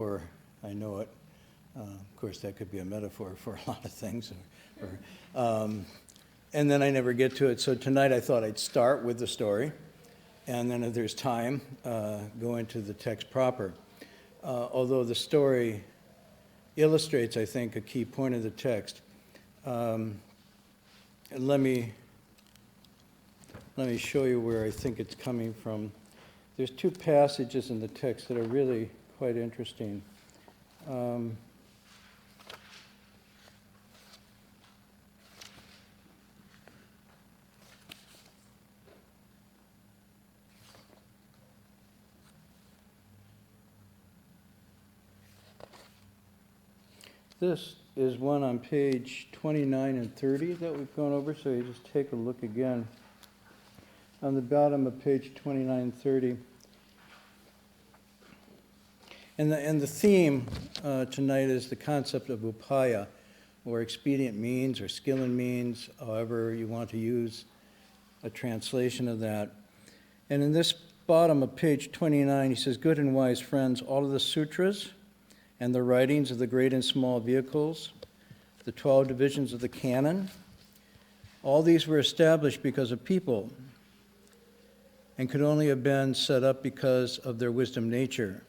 or I know it. Of course, that could be a metaphor for a lot of things. And then I never get to it. So tonight I thought I'd start with the story, and then if there's time, go into the text proper. Although the story illustrates, I think, a key point of the text. Let me show you where I think it's coming from. There's two passages in the text that are really quite interesting. This is one on page 29 and 30 that we've gone over, so you just take a look again. On the bottom of page 29 and 30. And the theme tonight is the concept of upaya, or expedient means, or skill in means, however you want to use a translation of that. And in this bottom of page 29, he says, "Good and wise friends, all of the sutras and the writings of the great and small vehicles, the 12 divisions of the canon, all these were established because of people and could only have been set up because of their wisdom nature.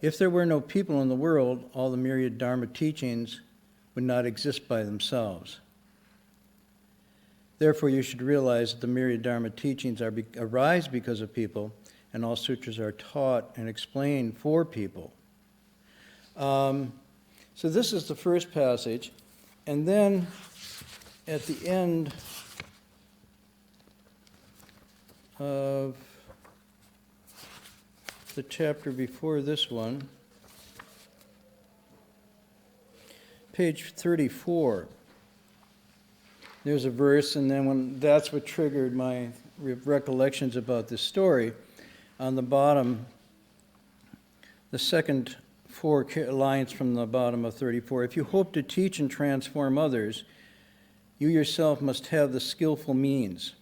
If there were no people in the world, all the myriad Dharma teachings would not exist by themselves. Therefore, you should realize that the myriad Dharma teachings arise because of people, and all sutras are taught and explained for people." So this is the first passage, and then at the end of the chapter before this one, page 34, there's a verse, and then that's what triggered my recollections about this story. On the bottom, the second 4 lines from the bottom of 34, "If you hope to teach and transform others, you yourself must have the skillful means.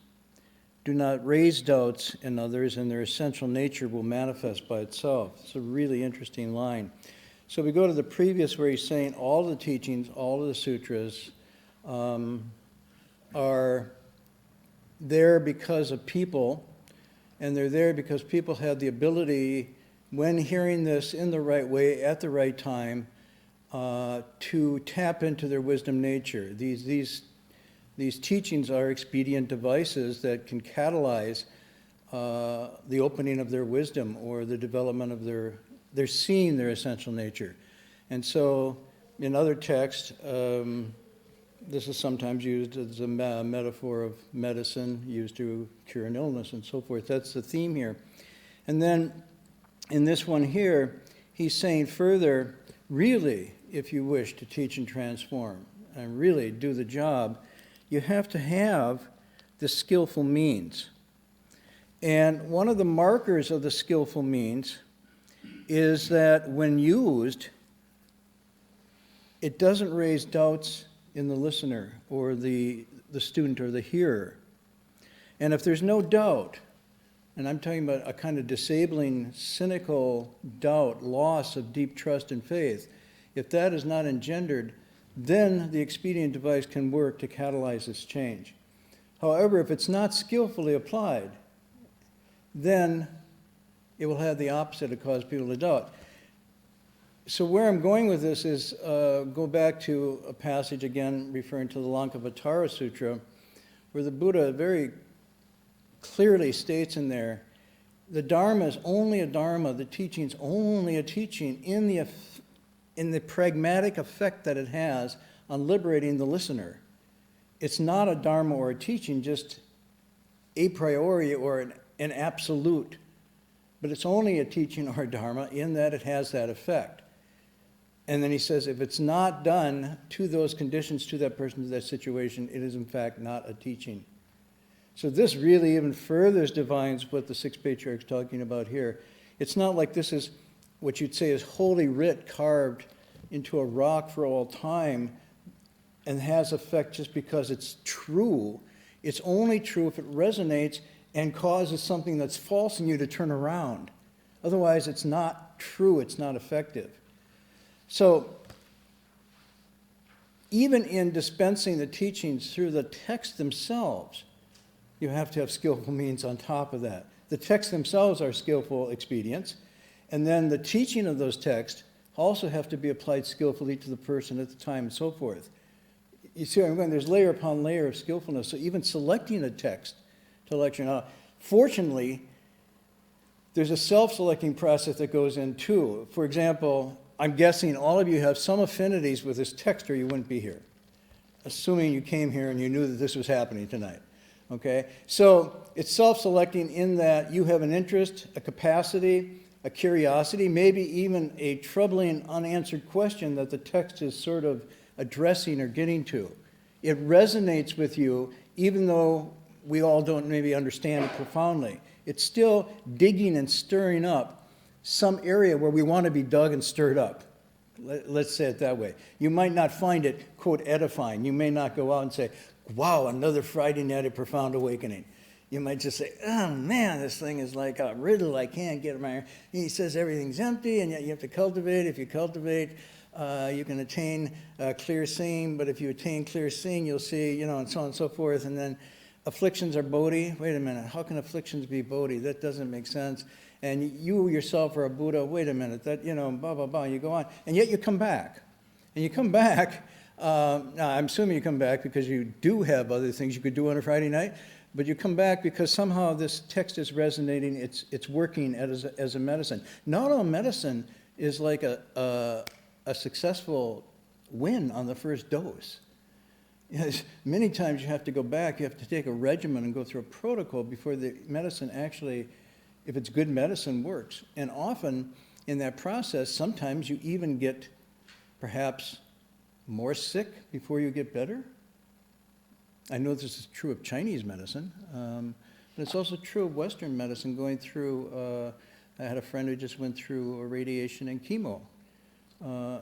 Do not raise doubts in others, and their essential nature will manifest by itself." It's a really interesting line. So we go to the previous where he's saying all the teachings, all of the sutras are there because of people, and they're there because people have the ability, when hearing this in the right way, at the right time, to tap into their wisdom nature. These teachings are expedient devices that can catalyze the opening of their wisdom or the development of they're seeing their essential nature. And so in other texts, this is sometimes used as a metaphor of medicine used to cure an illness and so forth. That's the theme here. And then in this one here, he's saying further, really, if you wish to teach and transform and really do the job, you have to have the skillful means. And one of the markers of the skillful means is that when used, it doesn't raise doubts in the listener or the student or the hearer. And if there's no doubt, and I'm talking about a kind of disabling, cynical doubt, loss of deep trust and faith, if that is not engendered, then the expedient device can work to catalyze this change. However, if it's not skillfully applied, then it will have the opposite to cause people to doubt. So where I'm going with this is go back to a passage, again, referring to the Lankavatara Sutra, where the Buddha very clearly states in there, the Dharma is only a Dharma, the teaching is only a teaching in the pragmatic effect that it has on liberating the listener. It's not a Dharma or a teaching just a priori or an absolute, but it's only a teaching or a Dharma in that it has that effect. And then he says, if it's not done to those conditions, to that person, to that situation, it is in fact not a teaching. So this really even further defines what the Sixth Patriarch is talking about here. It's not like this is what you'd say is holy writ carved into a rock for all time and has effect just because it's true. It's only true if it resonates and causes something that's false in you to turn around. Otherwise, it's not true, it's not effective. So even in dispensing the teachings through the texts themselves, you have to have skillful means on top of that. The texts themselves are skillful expedients, and then the teaching of those texts also have to be applied skillfully to the person at the time and so forth. You see where I'm going? There's layer upon layer of skillfulness. So even selecting a text to lecture. Now, fortunately, there's a self-selecting process that goes in too. For example, I'm guessing all of you have some affinities with this text or you wouldn't be here, assuming you came here and you knew that this was happening tonight. Okay? So it's self-selecting in that you have an interest, a capacity, a curiosity, maybe even a troubling unanswered question that the text is sort of addressing or getting to. It resonates with you even though we all don't maybe understand it profoundly. It's still digging and stirring up some area where we want to be dug and stirred up. Let's say it that way. You might not find it, quote, edifying. You may not go out and say, wow, another Friday night of profound awakening. You might just say, oh man, this thing is like a riddle, I can't get my... He says everything's empty, and yet you have to cultivate. If you cultivate, you can attain clear seeing, but if you attain clear seeing, you'll see, and so on and so forth. And then afflictions are Bodhi. Wait a minute, how can afflictions be Bodhi? That doesn't make sense. And you yourself are a Buddha. Wait a minute, that, blah, blah, blah. You go on, and yet you come back. And you come back, now I'm assuming you come back because you do have other things you could do on a Friday night, but you come back because somehow this text is resonating, it's working as a medicine. Not all medicine is like a successful win on the first dose. Many times you have to go back, you have to take a regimen and go through a protocol before the medicine actually, if it's good medicine, works. And often in that process, sometimes you even get perhaps more sick before you get better. I know this is true of Chinese medicine, but it's also true of Western medicine going through, I had a friend who just went through radiation and chemo.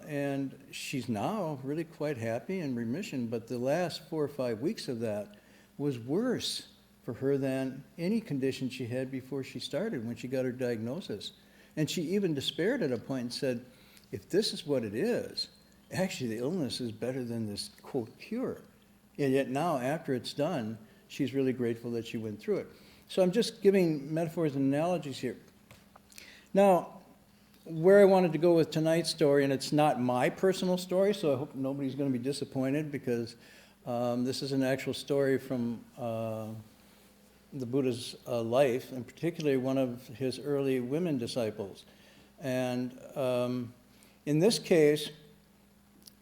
And she's now really quite happy in remission, but the last 4 or 5 weeks of that was worse for her than any condition she had before she started when she got her diagnosis. And she even despaired at a point and said, if this is what it is, actually the illness is better than this, quote, cure. And yet now, after it's done, she's really grateful that she went through it. So I'm just giving metaphors and analogies here. Now, where I wanted to go with tonight's story, and it's not my personal story, so I hope nobody's going to be disappointed because this is an actual story from the Buddha's life, and particularly one of his early women disciples. And in this case,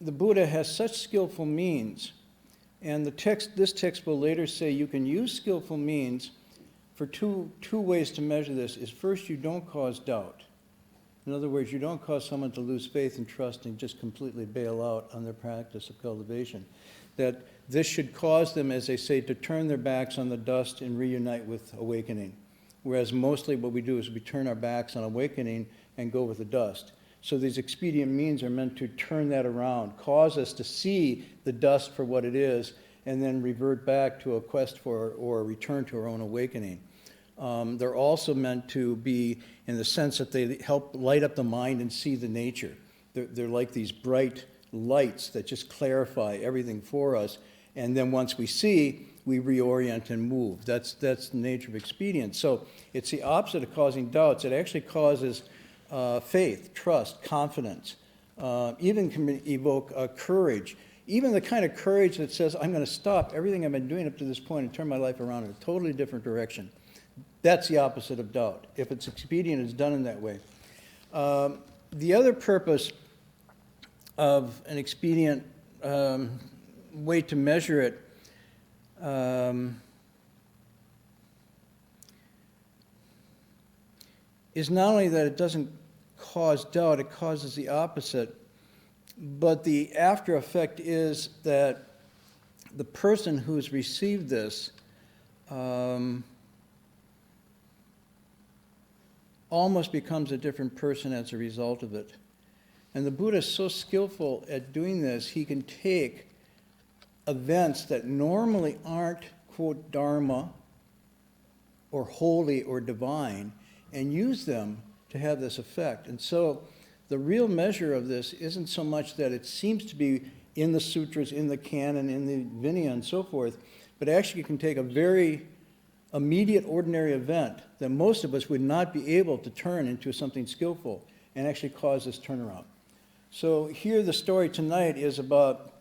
the Buddha has such skillful means, and this text will later say you can use skillful means for two ways to measure this. Is first, you don't cause doubt. In other words, you don't cause someone to lose faith and trust and just completely bail out on their practice of cultivation. That this should cause them, as they say, to turn their backs on the dust and reunite with awakening. Whereas mostly what we do is we turn our backs on awakening and go with the dust. So these expedient means are meant to turn that around, cause us to see the dust for what it is, and then revert back to a quest for or a return to our own awakening. They're also meant to be in the sense that they help light up the mind and see the nature. They're like these bright lights that just clarify everything for us, and then once we see, we reorient and move. That's the nature of expedient. So it's the opposite of causing doubts. It actually causes faith, trust, confidence, even can evoke courage, even the kind of courage that says, I'm going to stop everything I've been doing up to this point and turn my life around in a totally different direction. That's the opposite of doubt. If it's expedient, it's done in that way. The other purpose of an expedient way to measure it is not only that it doesn't cause doubt, it causes the opposite, but the after effect is that the person who's received this almost becomes a different person as a result of it. And the Buddha is so skillful at doing this, he can take events that normally aren't, quote, dharma, or holy or divine, and use them to have this effect. And so the real measure of this isn't so much that it seems to be in the sutras, in the canon, in the Vinaya, and so forth, but actually can take a very immediate, ordinary event that most of us would not be able to turn into something skillful and actually cause this turnaround. So here the story tonight is about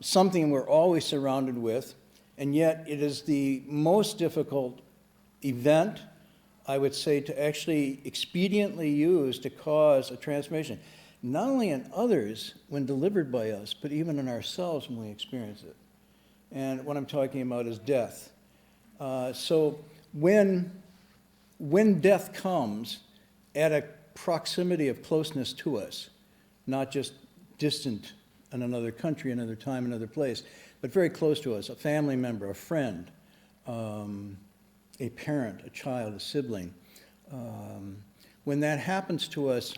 something we're always surrounded with, and yet it is the most difficult event, I would say, to actually expediently use to cause a transformation, not only in others when delivered by us, but even in ourselves when we experience it. And what I'm talking about is death. So when death comes at a proximity of closeness to us, not just distant in another country, another time, another place, but very close to us, a family member, a friend, a parent, a child, a sibling. When that happens to us,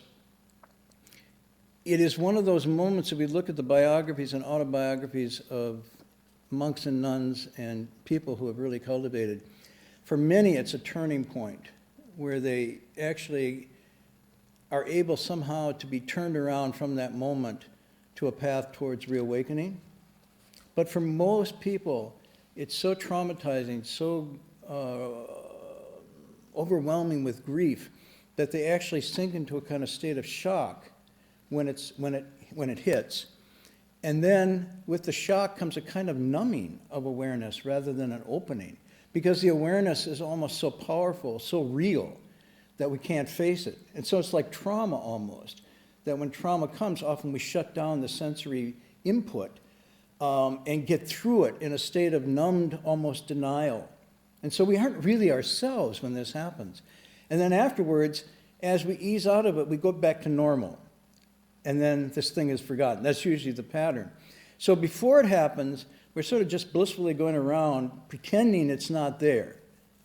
it is one of those moments, if we look at the biographies and autobiographies of monks and nuns and people who have really cultivated, for many it's a turning point where they actually are able somehow to be turned around from that moment to a path towards reawakening. But for most people, it's so traumatizing, so overwhelming with grief that they actually sink into a kind of state of shock when it hits. And then with the shock comes a kind of numbing of awareness rather than an opening, because the awareness is almost so powerful, so real, that we can't face it. And so it's like trauma almost, that when trauma comes, often we shut down the sensory input and get through it in a state of numbed, almost denial. And so we aren't really ourselves when this happens. And then afterwards, as we ease out of it, we go back to normal. And then this thing is forgotten. That's usually the pattern. So before it happens, we're sort of just blissfully going around pretending it's not there.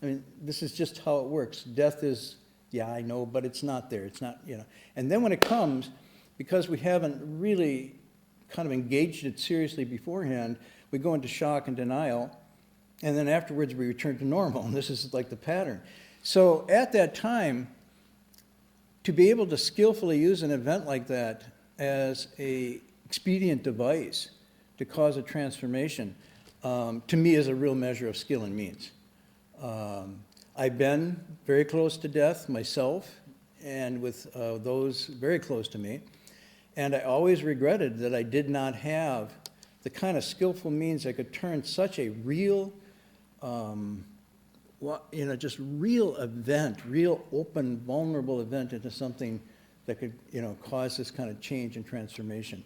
I mean, this is just how it works. Death is, yeah, I know, but it's not there. It's not, you know. And then when it comes, because we haven't really kind of engaged it seriously beforehand, we go into shock and denial, and then afterwards we return to normal, and this is like the pattern. So at that time, to be able to skillfully use an event like that as an expedient device to cause a transformation, to me is a real measure of skill and means. I've been very close to death myself, and with those very close to me, and I always regretted that I did not have the kind of skillful means that could turn such a real, just real event, real open, vulnerable event into something that could, cause this kind of change and transformation.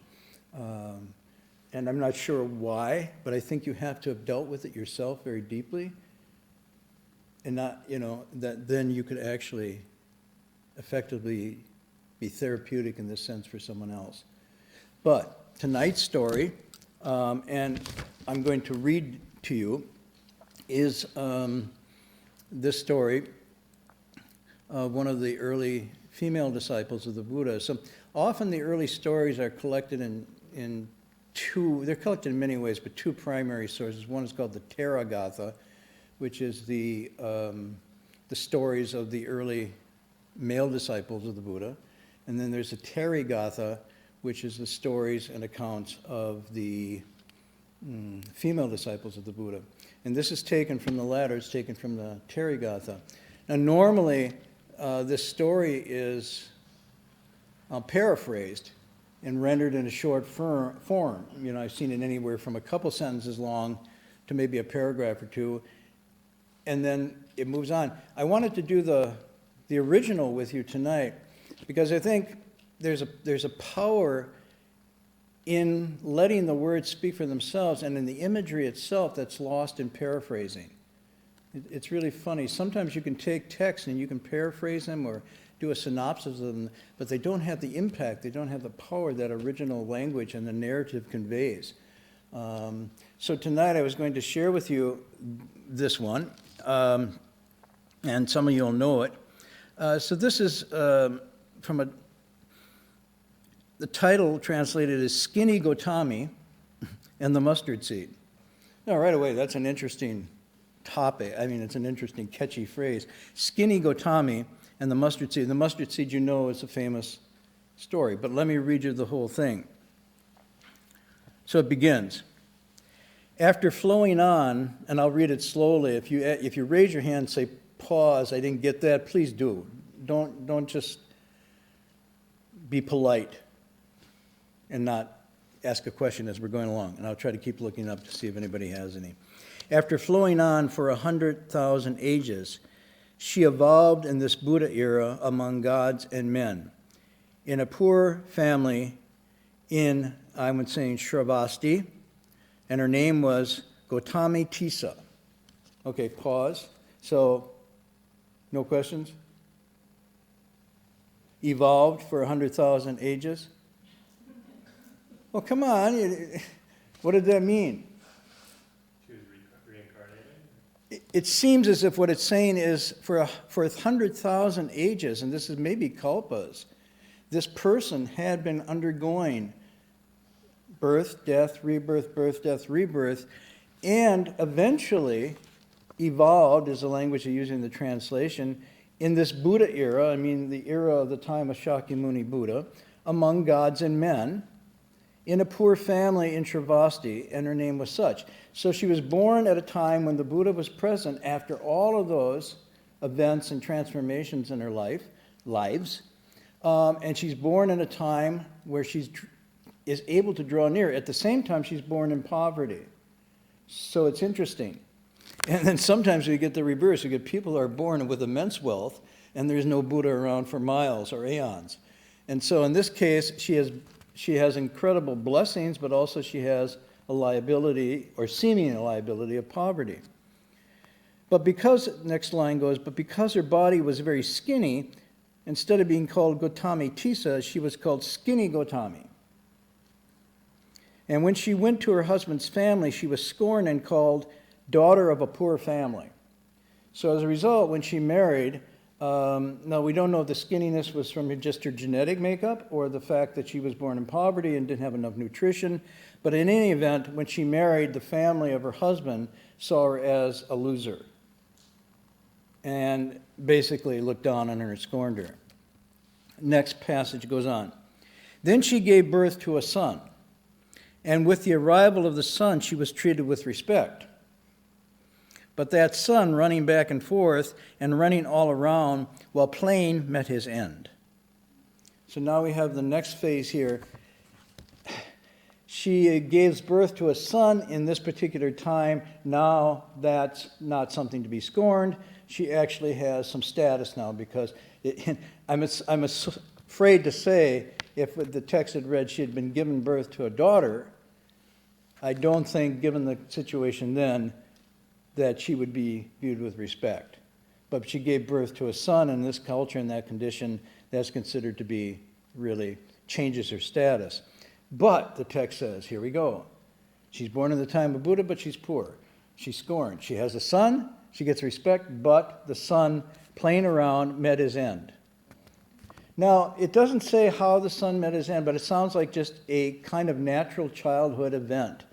And I'm not sure why, but I think you have to have dealt with it yourself very deeply, and not, that then you could actually effectively be therapeutic in this sense for someone else. But tonight's story, and I'm going to read to you, is this story of one of the early female disciples of the Buddha. So often the early stories are collected in two, they're collected in many ways, but two primary sources. One is called the Theragatha, which is the stories of the early male disciples of the Buddha. And then there's the Therigatha, which is the stories and accounts of the female disciples of the Buddha. And this is taken from the latter, it's taken from the Therigatha. Now normally, this story is paraphrased and rendered in a short form. I've seen it anywhere from a couple sentences long to maybe a paragraph or two, and then it moves on. I wanted to do the original with you tonight because I think there's a power in letting the words speak for themselves and in the imagery itself that's lost in paraphrasing. It's really funny. Sometimes you can take text and you can paraphrase them or do a synopsis of them, but they don't have the impact, they don't have the power that original language and the narrative conveys. So tonight I was going to share with you this one, and some of you will know it. So this is from the title translated is Skinny Gotami and the Mustard Seed. Now right away, that's an interesting topic. I mean, it's an interesting, catchy phrase. Skinny Gotami and the mustard seed. The mustard seed, you know, is a famous story, but let me read you the whole thing. So it begins. After flowing on, and I'll read it slowly. If you raise your hand and say, pause, I didn't get that, please do. Don't just be polite and not ask a question as we're going along. And I'll try to keep looking up to see if anybody has any. After flowing on for 100,000 ages, she evolved in this Buddha era among gods and men. In a poor family in, I would say, in Shravasti, and her name was Gotami Tisa. Okay, pause. So, no questions? Evolved for 100,000 ages? Well, come on. What did that mean? She was reincarnated? It seems as if what it's saying is for 100,000 ages, and this is maybe kalpas, this person had been undergoing birth, death, rebirth, and eventually evolved, is the language they use in the translation, in this Buddha era, I mean the era of the time of Shakyamuni Buddha, among gods and men, in a poor family in Shravasti, and her name was such. So she was born at a time when the Buddha was present after all of those events and transformations in her lives, and she's born in a time where she is able to draw near. At the same time, she's born in poverty. So it's interesting. And then sometimes we get the reverse. We get people who are born with immense wealth, and there's no Buddha around for miles or aeons. And so in this case, she has incredible blessings, but also she has a liability, or seeming a liability, of poverty. But because, next line goes, but because her body was very skinny, instead of being called Gotami Tisa, she was called Skinny Gotami. And when she went to her husband's family, she was scorned and called daughter of a poor family. So as a result, when she married, now we don't know if the skinniness was from just her genetic makeup or the fact that she was born in poverty and didn't have enough nutrition. But in any event, when she married, the family of her husband saw her as a loser and basically looked down on her and scorned her. Next passage goes on. Then she gave birth to a son, and with the arrival of the son, she was treated with respect. But that son, running back and forth and running all around while playing, met his end. So now we have the next phase here. She gives birth to a son in this particular time. Now that's not something to be scorned. She actually has some status now, because I'm afraid to say, if the text had read she had been given birth to a daughter, I don't think, given the situation then, that she would be viewed with respect. But she gave birth to a son in this culture, in that condition, that's considered to be really changes her status. But the text says, here we go. She's born in the time of Buddha, but she's poor. She's scorned. She has a son, she gets respect, but the son playing around met his end. Now, it doesn't say how the son met his end, but it sounds like just a kind of natural childhood event.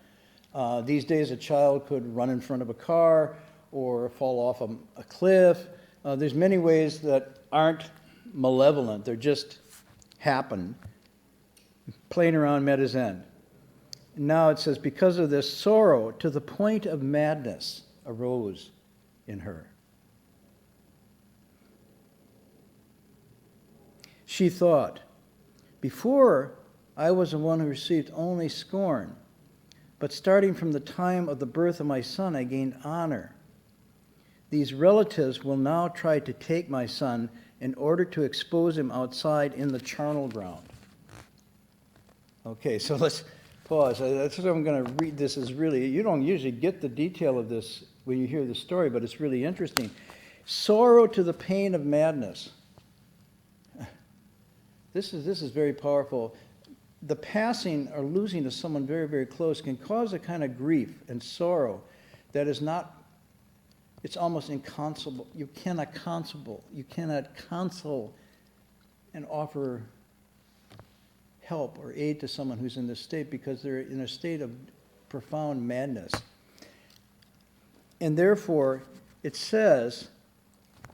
These days, a child could run in front of a car or fall off a cliff. There's many ways that aren't malevolent. They're just happen. Playing around met his end. Now it says, because of this, sorrow to the point of madness arose in her. She thought, before I was the one who received only scorn, but starting from the time of the birth of my son, I gained honor. These relatives will now try to take my son in order to expose him outside in the charnel ground. Okay, so let's pause. That's what I'm going to read. This is really, you don't usually get the detail of this when you hear the story, but it's really interesting. Sorrow to the pain of madness. This is very powerful. The passing or losing of someone very, very close can cause a kind of grief and sorrow that is not, it's almost inconsolable. You cannot console and offer help or aid to someone who's in this state, because they're in a state of profound madness. And therefore, it says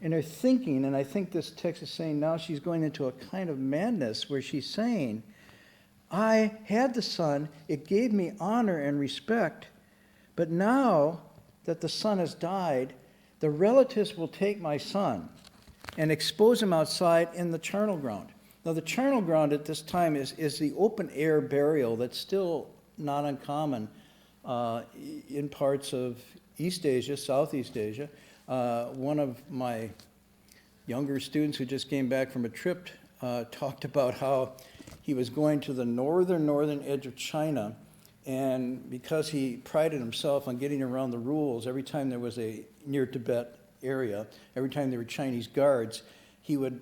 in her thinking, and I think this text is saying now she's going into a kind of madness where she's saying, I had the son, it gave me honor and respect, but now that the son has died, the relatives will take my son and expose him outside in the charnel ground. Now, the charnel ground at this time is the open air burial that's still not uncommon in parts of East Asia, Southeast Asia. One of my younger students who just came back from a trip talked about how he was going to the northern edge of China, and because he prided himself on getting around the rules, every time there was a near Tibet area, every time there were Chinese guards, he would,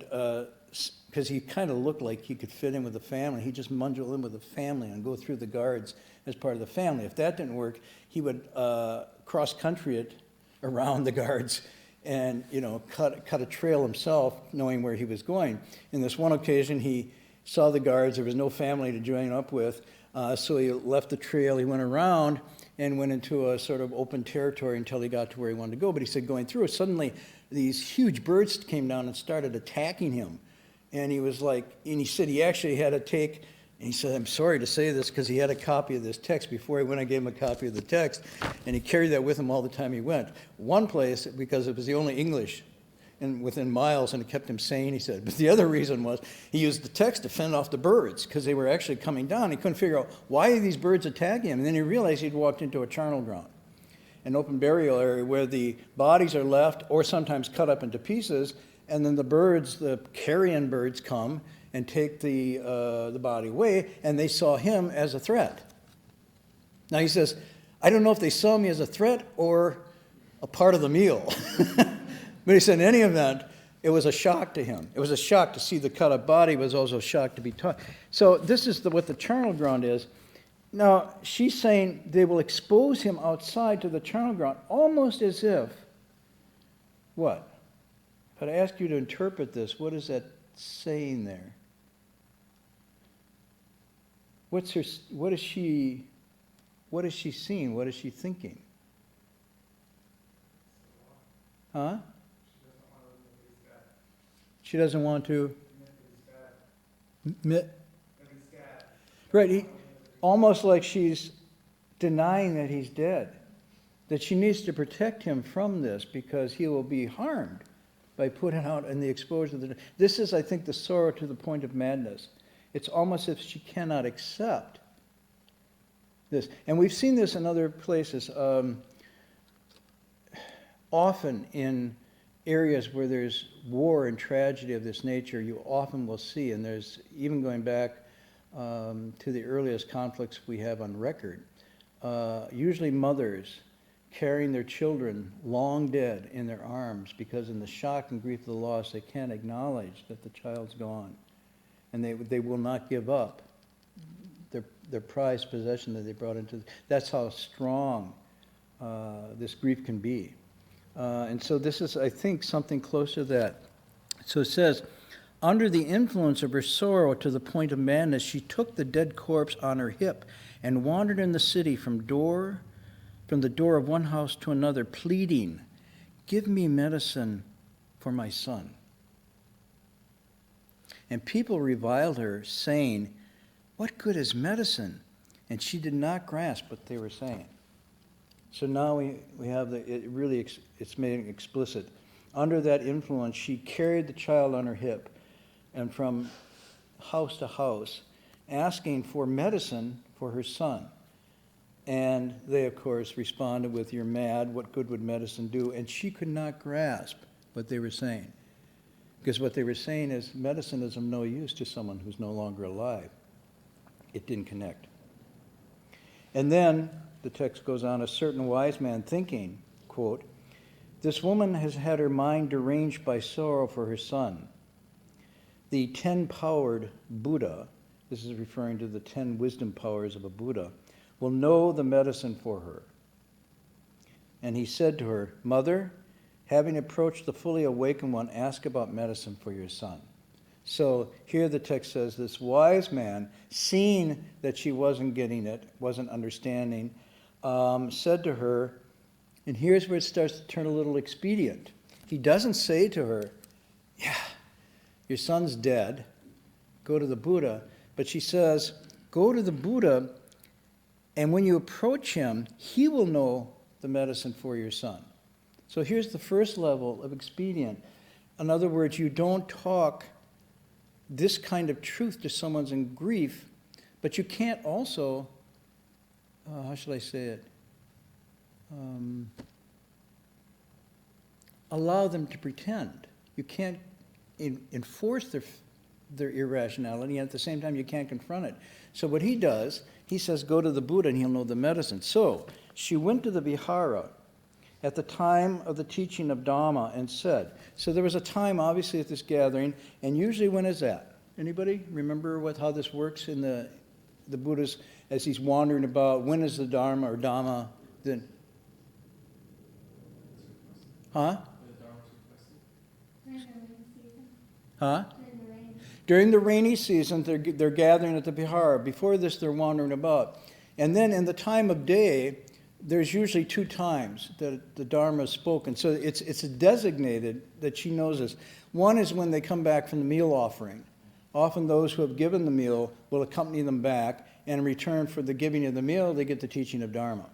because he kind of looked like he could fit in with the family, he'd just mungle in with the family and go through the guards as part of the family. If that didn't work, he would cross-country it around the guards and, cut a trail himself, knowing where he was going. In this one occasion, he saw the guards. There was no family to join up with, so he left the trail. He went around and went into a sort of open territory until he got to where he wanted to go. But he said going through it, suddenly these huge birds came down and started attacking him. And he was like, and he said he actually had to take, and he said, I'm sorry to say this, because he had a copy of this text. Before he went, I gave him a copy of the text, and he carried that with him all the time he went. One place, because it was the only English and within miles, and it kept him sane, he said. But the other reason was he used the text to fend off the birds, because they were actually coming down. He couldn't figure out, why are these birds attacking him? And then he realized he'd walked into a charnel ground, an open burial area where the bodies are left or sometimes cut up into pieces, and then the birds, the carrion birds, come and take the body away, and they saw him as a threat. Now he says, I don't know if they saw me as a threat or a part of the meal. But he said in any event, it was a shock to him. It was a shock to see the cut-up body. It was also a shock to be taught. So this is what the charnel ground is. Now, she's saying they will expose him outside to the charnel ground, almost as if, what? But I ask you to interpret this. What is that saying there? What is she seeing? What is she thinking? Huh? She doesn't want to. Right, almost like she's denying that he's dead. That she needs to protect him from this because he will be harmed by putting out in the exposure of the. This is, I think, the sorrow to the point of madness. It's almost as if she cannot accept this. And we've seen this in other places. Often in areas where there's war and tragedy of this nature, you often will see, and there's even going back to the earliest conflicts we have on record, usually mothers carrying their children long dead in their arms because in the shock and grief of the loss they can't acknowledge that the child's gone, and they will not give up their prized possession that they brought into. That's how strong this grief can be. And so this is, I think, something close to that. So it says, under the influence of her sorrow to the point of madness, she took the dead corpse on her hip and wandered in the city from the door of one house to another, pleading, give me medicine for my son. And people reviled her, saying, what good is medicine? And she did not grasp what they were saying. So now we have it's made explicit. Under that influence, she carried the child on her hip and from house to house, asking for medicine for her son. And they, of course, responded with, you're mad, what good would medicine do? And she could not grasp what they were saying. Because what they were saying is medicine is of no use to someone who's no longer alive. It didn't connect. And then the text goes on, a certain wise man thinking, quote, this woman has had her mind deranged by sorrow for her son. The 10-powered Buddha, this is referring to the 10 wisdom powers of a Buddha, will know the medicine for her. And he said to her, mother, having approached the fully awakened one, ask about medicine for your son. So here the text says this wise man, seeing that she wasn't getting it, wasn't understanding, said to her, and here's where it starts to turn a little expedient. He doesn't say to her, yeah, your son's dead, go to the Buddha. But she says, go to the Buddha, and when you approach him, he will know the medicine for your son. So here's the first level of expedient. In other words, you don't talk this kind of truth to someone's in grief, but you can't also, how shall I say it, allow them to pretend. You can't enforce their irrationality, and at the same time you can't confront it. So what he does, he says, go to the Buddha and he'll know the medicine. So she went to the Vihara at the time of the teaching of Dhamma and said, so there was a time obviously at this gathering, and usually when is that? Anybody remember how this works in the Buddha's, as he's wandering about, when is the Dharma or Dhamma then? Huh? Huh? During the rainy season, they're gathering at the Vihara. Before this, they're wandering about. And then in the time of day, there's usually 2 times that the Dharma is spoken. So it's designated that she knows this. One is when they come back from the meal offering. Often those who have given the meal will accompany them back, and in return for the giving of the meal, they get the teaching of Dharma.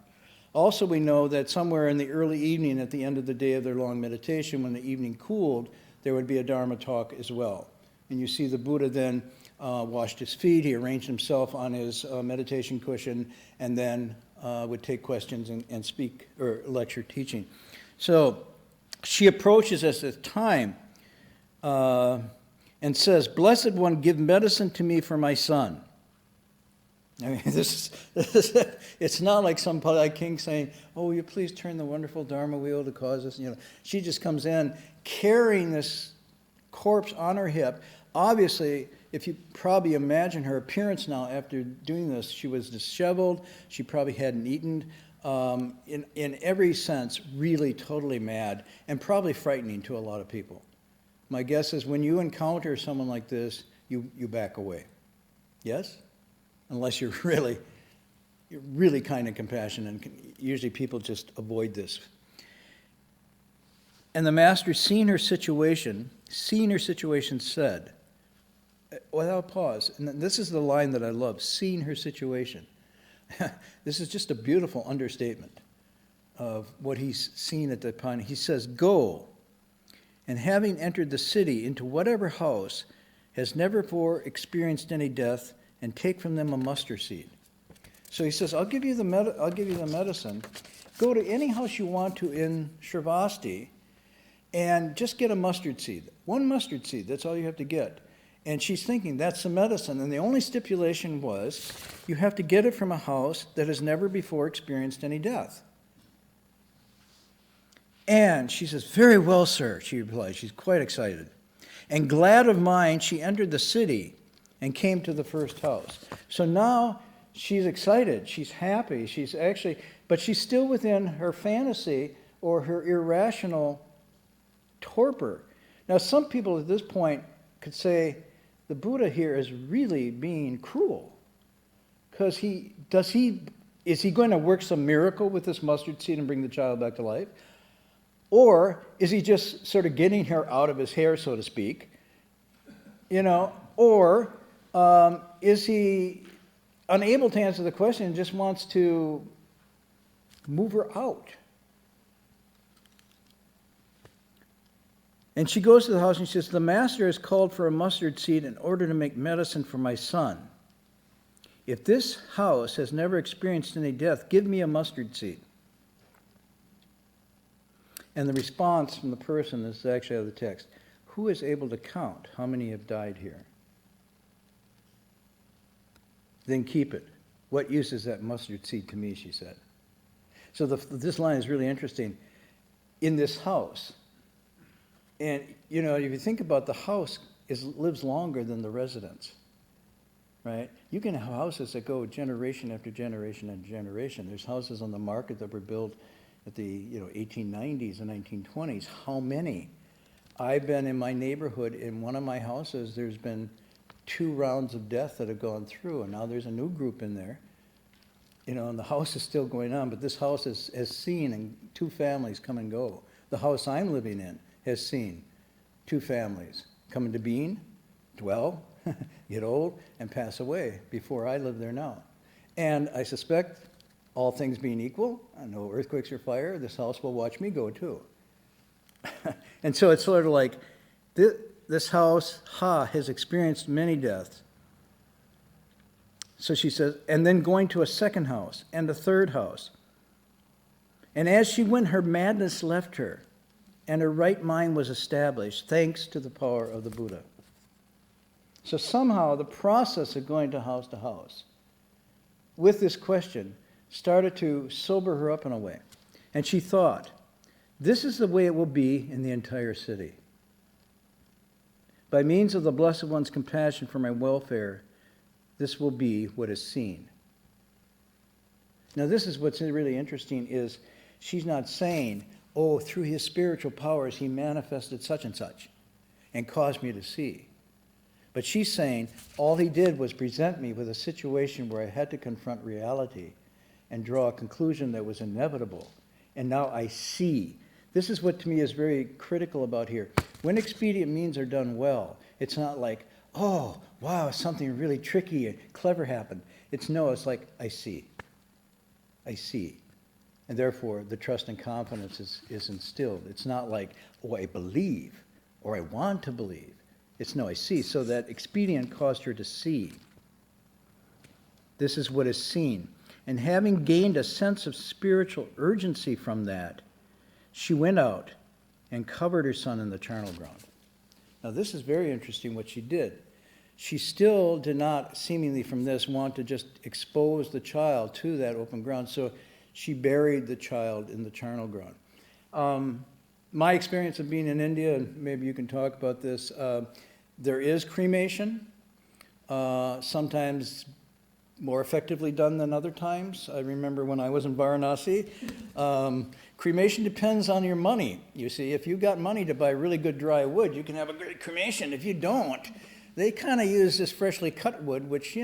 Also, we know that somewhere in the early evening, at the end of the day of their long meditation, when the evening cooled, there would be a Dharma talk as well. And you see the Buddha then washed his feet, he arranged himself on his meditation cushion, and then would take questions and speak or lecture teaching. So she approaches us at the time and says, Blessed One, give medicine to me for my son. I mean, it's not like some polite king saying, oh, will you please turn the wonderful Dharma wheel to cause us, She just comes in carrying this corpse on her hip. Obviously, if you probably imagine her appearance now after doing this, she was disheveled, she probably hadn't eaten, in every sense, really totally mad, and probably frightening to a lot of people. My guess is when you encounter someone like this, you back away. Yes? Unless you're really kind and compassionate, and usually people just avoid this. And the master, seeing her situation, said, without pause, and this is the line that I love, seeing her situation. This is just a beautiful understatement of what he's seen at that point. He says, go, and having entered the city into whatever house has never before experienced any death, and take from them a mustard seed. So he says, I'll give you the medicine. Go to any house you want to in Shravasti, and just get a mustard seed. 1 mustard seed, that's all you have to get. And she's thinking, that's the medicine. And the only stipulation was, you have to get it from a house that has never before experienced any death. And she says, very well, sir, she replied. She's quite excited. And glad of mind, she entered the city and came to the first house. So now she's excited, she's happy, but she's still within her fantasy or her irrational torpor. Now, some people at this point could say, the Buddha here is really being cruel. Because is he going to work some miracle with this mustard seed and bring the child back to life? Or is he just sort of getting her out of his hair, so to speak? Or is he unable to answer the question and just wants to move her out? And she goes to the house and she says, the master has called for a mustard seed in order to make medicine for my son. If this house has never experienced any death, give me a mustard seed. And the response from the person, this is actually out of the text, who is able to count how many have died here? Then keep it. What use is that mustard seed to me, she said. So this line is really interesting. In this house, and if you think about the house lives longer than the residence, right? You can have houses that go generation after generation and generation. There's houses on the market that were built at the 1890s and 1920s. How many? I've been in my neighborhood, in one of my houses, there's been 2 rounds of death that have gone through, and now there's a new group in there. And the house is still going on, but this house has seen 2 families come and go. The house I'm living in has seen two families come into being, dwell, get old, and pass away before I live there now. And I suspect, all things being equal, no earthquakes or fire, this house will watch me go too. And so it's sort of like, this house, has experienced many deaths. So she says, and then going to a second house and a third house. And as she went, her madness left her, and her right mind was established, thanks to the power of the Buddha. So somehow the process of going to house with this question started to sober her up in a way. And she thought, this is the way it will be in the entire city. By means of the Blessed One's compassion for my welfare, this will be what is seen. Now this is what's really interesting is she's not saying, oh, through his spiritual powers he manifested such and caused me to see. But she's saying, all he did was present me with a situation where I had to confront reality and draw a conclusion that was inevitable. And now I see. This is what to me is very critical about here. When expedient means are done well, it's not like, oh, wow, something really tricky and clever happened. It's like, I see. I see. And therefore, the trust and confidence is instilled. It's not like, oh, I believe or I want to believe. It's no, I see. So that expedient caused her to see. This is what is seen. And having gained a sense of spiritual urgency from that, she went out and covered her son in the charnel ground. Now this is very interesting what she did. She still did not, seemingly from this, want to just expose the child to that open ground. So she buried the child in the charnel ground. My experience of being in India, and maybe you can talk about this, there is cremation, sometimes more effectively done than other times. I remember when I was in Varanasi, cremation depends on your money. You see, if you've got money to buy really good dry wood, you can have a great cremation. If you don't, they kind of use this freshly cut wood, which,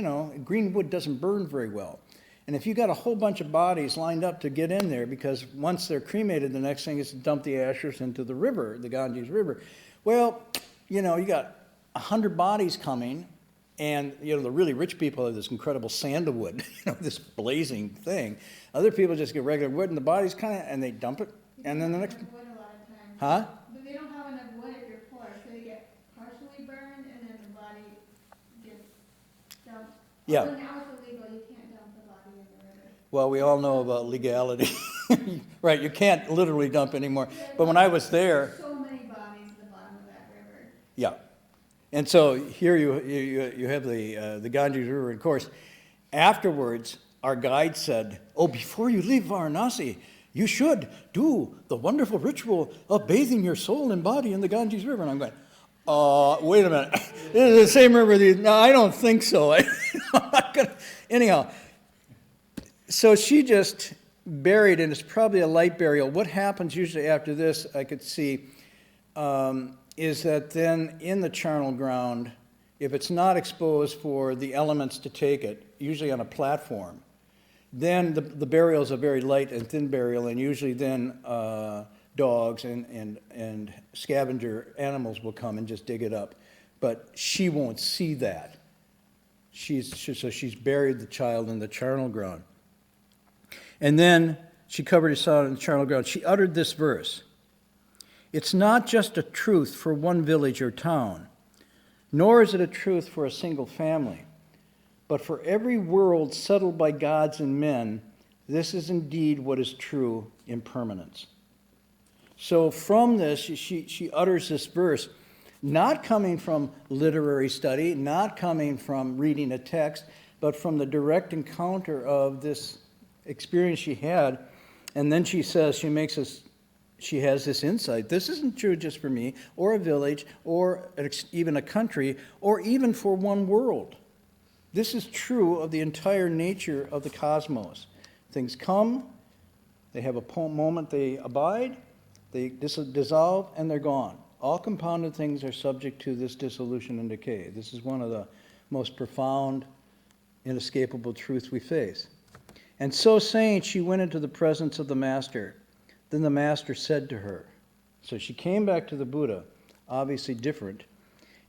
green wood doesn't burn very well. And if you got a whole bunch of bodies lined up to get in there, because once they're cremated, the next thing is to dump the ashes into the river, the Ganges River. Well, you got 100 bodies coming, and the really rich people have this incredible sandalwood, this blazing thing. Other people just get regular wood, and the bodies and they dump it, and then the next. Wood a lot of times. Huh? But they don't have enough wood if you're poor, so they get partially burned, and then the body gets dumped. Yeah. Although now it's illegal, you can't dump the body in the river. Well, we all know about legality. Right, you can't literally dump anymore. But when I was there. So many bodies at the bottom of that river. Yeah. And so here you have the Ganges River. And of course, afterwards, our guide said, oh, before you leave Varanasi, you should do the wonderful ritual of bathing your soul and body in the Ganges River. And I'm going, wait a minute. This is the same river. No, I don't think so. Anyhow, so she just buried, and it's probably a light burial. What happens usually after this, I could see, is that then in the charnel ground, if it's not exposed for the elements to take it, usually on a platform, then the burial is a very light and thin burial, and usually then dogs and scavenger animals will come and just dig it up. But she won't see that. So she's buried the child in the charnel ground. And then she covered his son in the charnel ground. She uttered this verse. It's not just a truth for one village or town, nor is it a truth for a single family, but for every world settled by gods and men, this is indeed what is true in permanence. So from this, she utters this verse, not coming from literary study, not coming from reading a text, but from the direct encounter of this experience she had. And then she says, she has this insight. This isn't true just for me, or a village, or even a country, or even for one world. This is true of the entire nature of the cosmos. Things come, they have a moment, they abide, they dissolve, and they're gone. All compounded things are subject to this dissolution and decay. This is one of the most profound, inescapable truths we face. And so saying, she went into the presence of the Master. Then the Master said to her, So she came back to the Buddha, obviously different,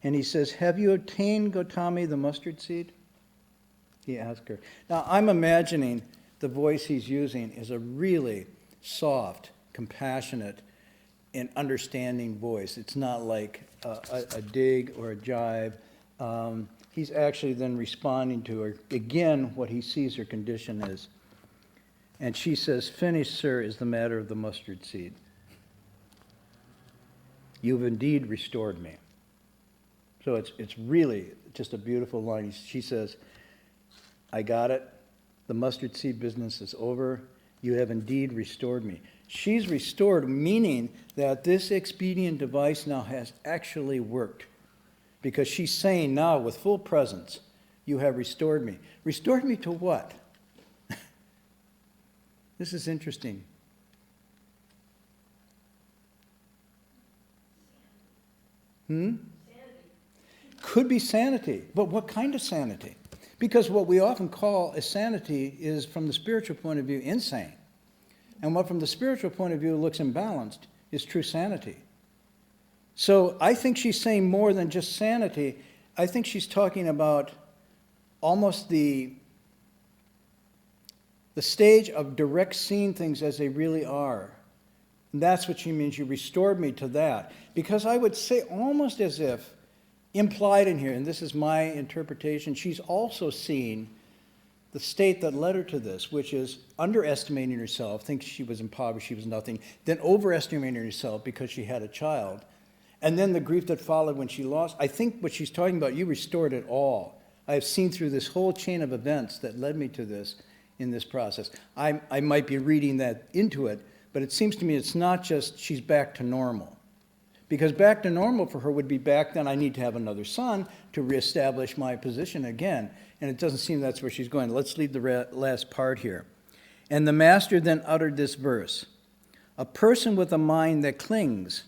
and he says, have you obtained, Gotami, the mustard seed? He asked her. Now, I'm imagining the voice he's using is a really soft, compassionate, and understanding voice. It's not like a dig or a jibe. He's actually then responding to her, again, what he sees her condition is. And she says, finished, sir, is the matter of the mustard seed. You've indeed restored me. So it's really just a beautiful line. She says, I got it. The mustard seed business is over. You have indeed restored me. She's restored, meaning that this expedient device now has actually worked. Because she's saying now with full presence, you have restored me. Restored me to what? This is interesting. Sanity. Could be sanity, but what kind of sanity? Because what we often call a sanity is, from the spiritual point of view, insane. And what from the spiritual point of view looks imbalanced is true sanity. So I think she's saying more than just sanity. I think she's talking about almost the stage of direct seeing things as they really are. And that's what she means. You restored me to that. Because I would say almost as if, implied in here, and this is my interpretation, she's also seeing the state that led her to this, which is underestimating herself, thinks she was impoverished, she was nothing, then overestimating herself because she had a child, and then the grief that followed when she lost. I think what she's talking about, you restored it all. I have seen through this whole chain of events that led me to this in this process. I might be reading that into it, but it seems to me it's not just she's back to normal. Because back to normal for her would be back then I need to have another son to reestablish my position again. And it doesn't seem that's where she's going. Let's read the last part here. And the master then uttered this verse. A person with a mind that clings,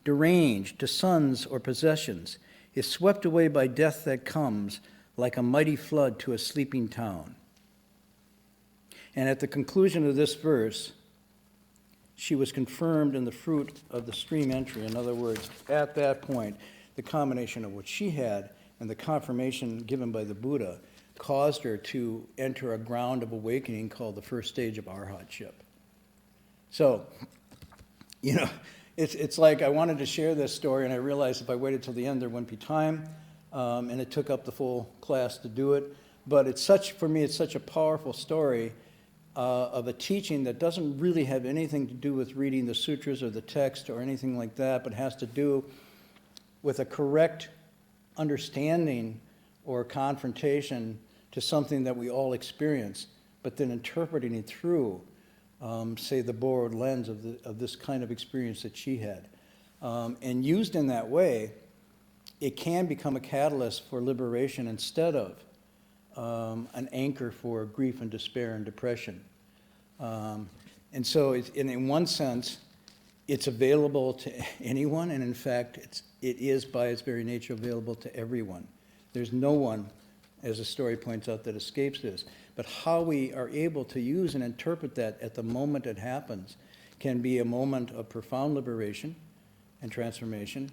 deranged to sons or possessions, is swept away by death that comes like a mighty flood to a sleeping town. And at the conclusion of this verse, she was confirmed in the fruit of the stream entry. In other words, at that point, the combination of what she had and the confirmation given by the Buddha caused her to enter a ground of awakening called the first stage of arhatship. So, it's like I wanted to share this story, and I realized if I waited till the end, there wouldn't be time, and it took up the full class to do it. But for me, it's such a powerful story of a teaching that doesn't really have anything to do with reading the sutras or the text or anything like that, but has to do with a correct understanding or confrontation to something that we all experience, but then interpreting it through, say, the borrowed lens of this kind of experience that she had. And used in that way, it can become a catalyst for liberation instead of an anchor for grief and despair and depression. And so in one sense, it's available to anyone, and in fact, it is by its very nature available to everyone. There's no one, as the story points out, that escapes this. But how we are able to use and interpret that at the moment it happens can be a moment of profound liberation and transformation,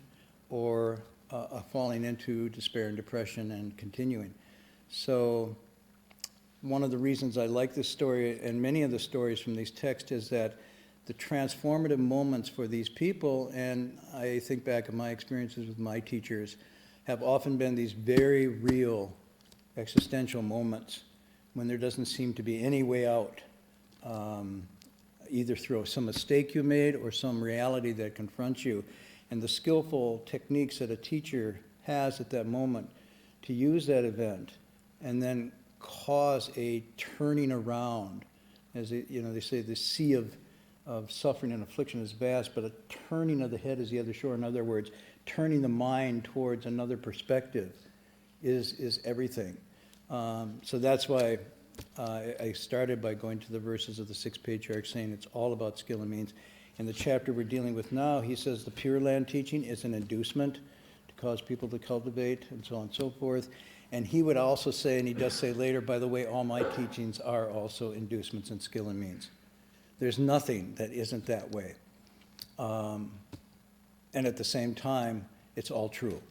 or a falling into despair and depression and continuing. So one of the reasons I like this story and many of the stories from these texts is that the transformative moments for these people, and I think back at my experiences with my teachers, have often been these very real existential moments when there doesn't seem to be any way out, either through some mistake you made or some reality that confronts you. And the skillful techniques that a teacher has at that moment to use that event and then cause a turning around. As they say, the sea of suffering and affliction is vast, but a turning of the head is the other shore. In other words, turning the mind towards another perspective is everything. So that's why I started by going to the verses of the Sixth Patriarch saying it's all about skill and means. In the chapter we're dealing with now, he says the Pure Land teaching is an inducement to cause people to cultivate and so on and so forth. And he would also say, and he does say later, by the way, all my teachings are also inducements in skill and means. There's nothing that isn't that way. and at the same time, it's all true.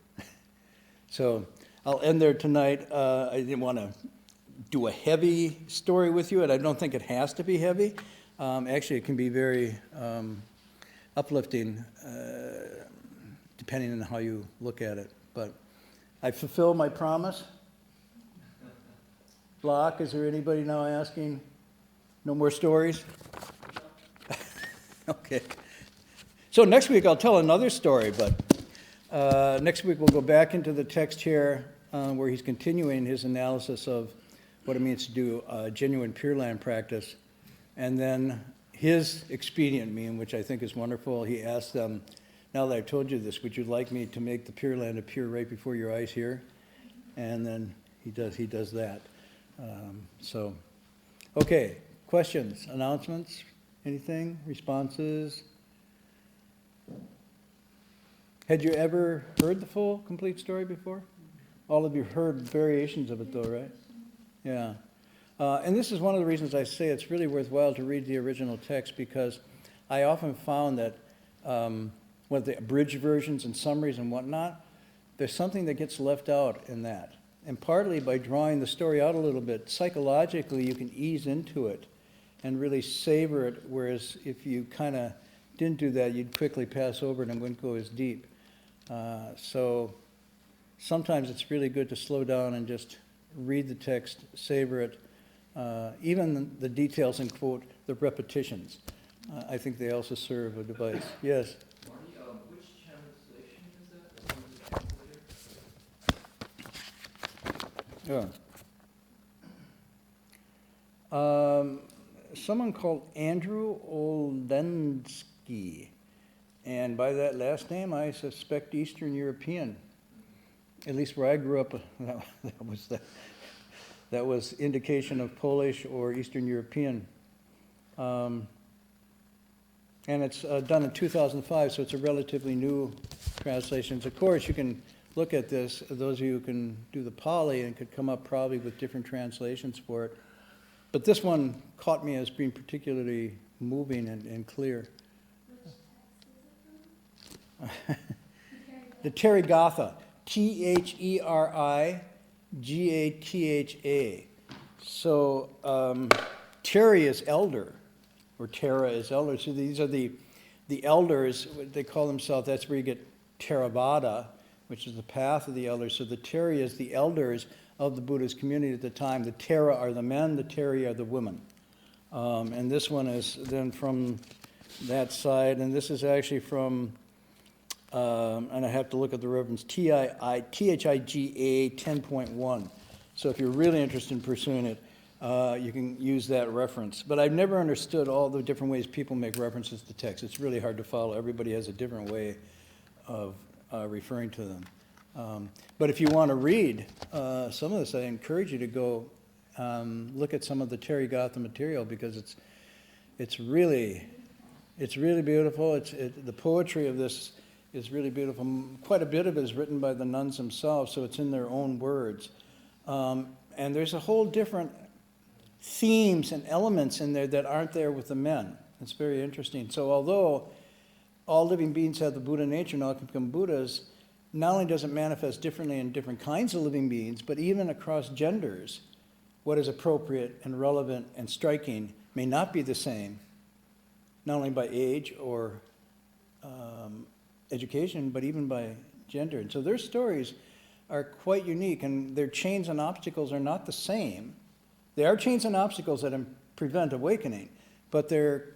So I'll end there tonight. I didn't want to do a heavy story with you, and I don't think it has to be heavy. Actually, it can be very uplifting, depending on how you look at it. But I fulfilled my promise. Block, is there anybody now asking? No more stories? Okay. So next week I'll tell another story, but next week we'll go back into the text here where he's continuing his analysis of what it means to do genuine Pure Land practice. And then his expedient mean, which I think is wonderful, he asked them, now that I've told you this, would you like me to make the Pure Land appear right before your eyes here? And then he does that. So, okay, questions, announcements, anything, responses? Had you ever heard the full, complete story before? All of you heard variations of it though, right? Yeah. And this is one of the reasons I say it's really worthwhile to read the original text, because I often found that with the abridged versions and summaries and whatnot, there's something that gets left out in that. And partly by drawing the story out a little bit, psychologically you can ease into it and really savor it, whereas if you kind of didn't do that, you'd quickly pass over it and wouldn't go as deep. So sometimes it's really good to slow down and just read the text, savor it. Even the details and quote, the repetitions, I think they also serve a device. Yes? Marty, which translation is that? One of the translators? Yeah. Someone called Andrew Oldensky, and by that last name, I suspect Eastern European. At least where I grew up, that was indication of Polish or Eastern European. And it's done in 2005, so it's a relatively new translation. Of course, you can look at this, those of you who can do the Pali, and could come up probably with different translations for it. But this one caught me as being particularly moving and clear. Which text is it from? The Therigatha, Therigatha. So Teri is elder, or Tara is elder. So these are the elders, they call themselves, that's where you get Theravada, which is the path of the elders. So the Teri is the elders of the Buddhist community at the time. The Tera are the men, the Teri are the women. And this one is then from that side, and this is actually from, and I have to look at the reference, THIGA 10.1. So if you're really interested in pursuing it, you can use that reference. But I've never understood all the different ways people make references to text. It's really hard to follow. Everybody has a different way of referring to them. But if you want to read some of this, I encourage you to go look at some of the Therigatha material, because it's really beautiful. The poetry of this is really beautiful. Quite a bit of it is written by the nuns themselves, so it's in their own words. And there's a whole different themes and elements in there that aren't there with the men. It's very interesting. So although all living beings have the Buddha nature and all can become Buddhas, not only does it manifest differently in different kinds of living beings, but even across genders, what is appropriate and relevant and striking may not be the same, not only by age or education, but even by gender. And so their stories are quite unique, and their chains and obstacles are not the same. They are chains and obstacles that prevent awakening, but they're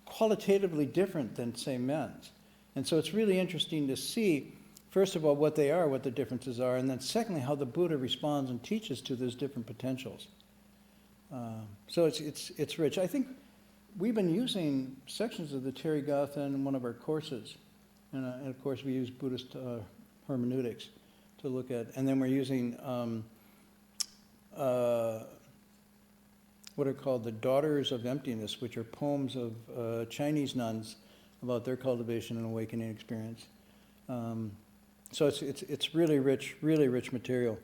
qualitatively different than, say, men's. And so it's really interesting to see, first of all, what they are, what the differences are, and then secondly, how the Buddha responds and teaches to those different potentials. So it's rich. I think we've been using sections of the Therigatha in one of our courses. And of course, we use Buddhist hermeneutics to look at. And then we're using what are called the Daughters of Emptiness, which are poems of Chinese nuns about their cultivation and awakening experience. So it's really rich material.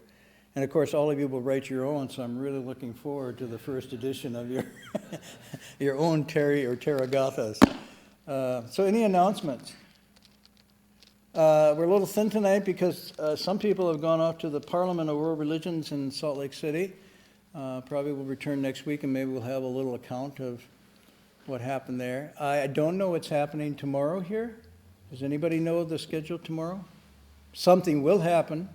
And of course, all of you will write your own, so I'm really looking forward to the first edition of your your own Therigathas. So any announcements? We're a little thin tonight because some people have gone off to the Parliament of World Religions in Salt Lake City. Probably will return next week, and maybe we'll have a little account of what happened there. I don't know what's happening tomorrow here. Does anybody know the schedule tomorrow? Something will happen.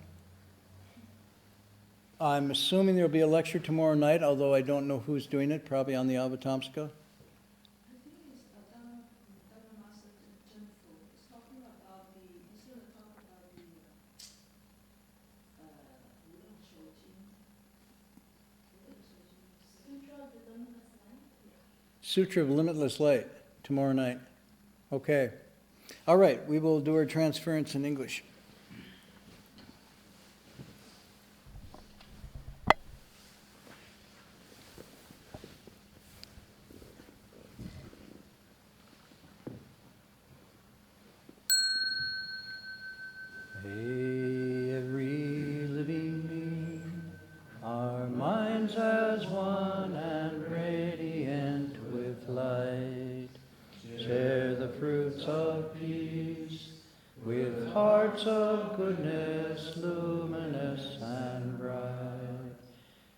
I'm assuming there'll be a lecture tomorrow night, although I don't know who's doing it, probably on the Avatamsaka. I think it's Dharma Master Gentle. It's talking about he's going to talk about the Wu Shojing. Sutra of the Limitless Light. Sutra of Limitless Light, tomorrow night. Okay. All right, we will do our transference in English. Hey, every living being, our minds as one and radiant with light, share the fruits of peace with hearts of goodness, luminous and bright.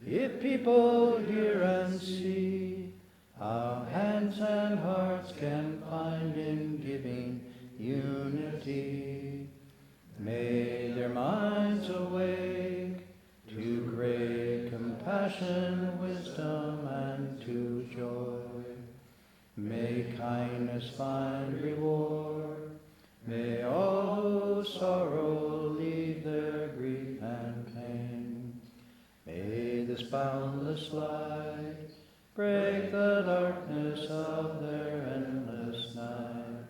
If people hear and see, how hands and hearts can find in giving unity. May their minds awake to great compassion, wisdom, and to joy. May kindness find reward. May all who sorrow leave their grief and pain. May this boundless light break the darkness of their endless night.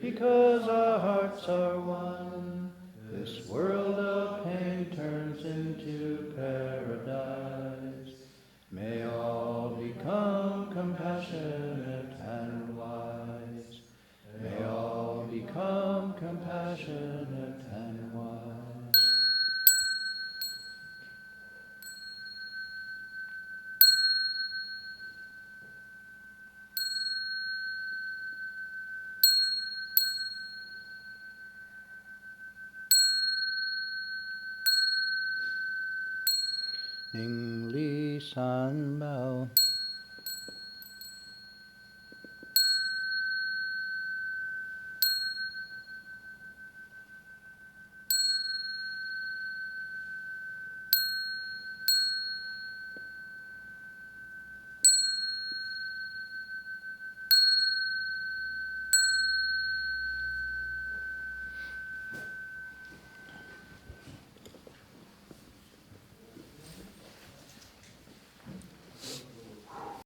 Because our hearts are one, this world of pain turns into paradise. May all become compassionate and wise. May all become compassionate and wise. Ning Li San Bao.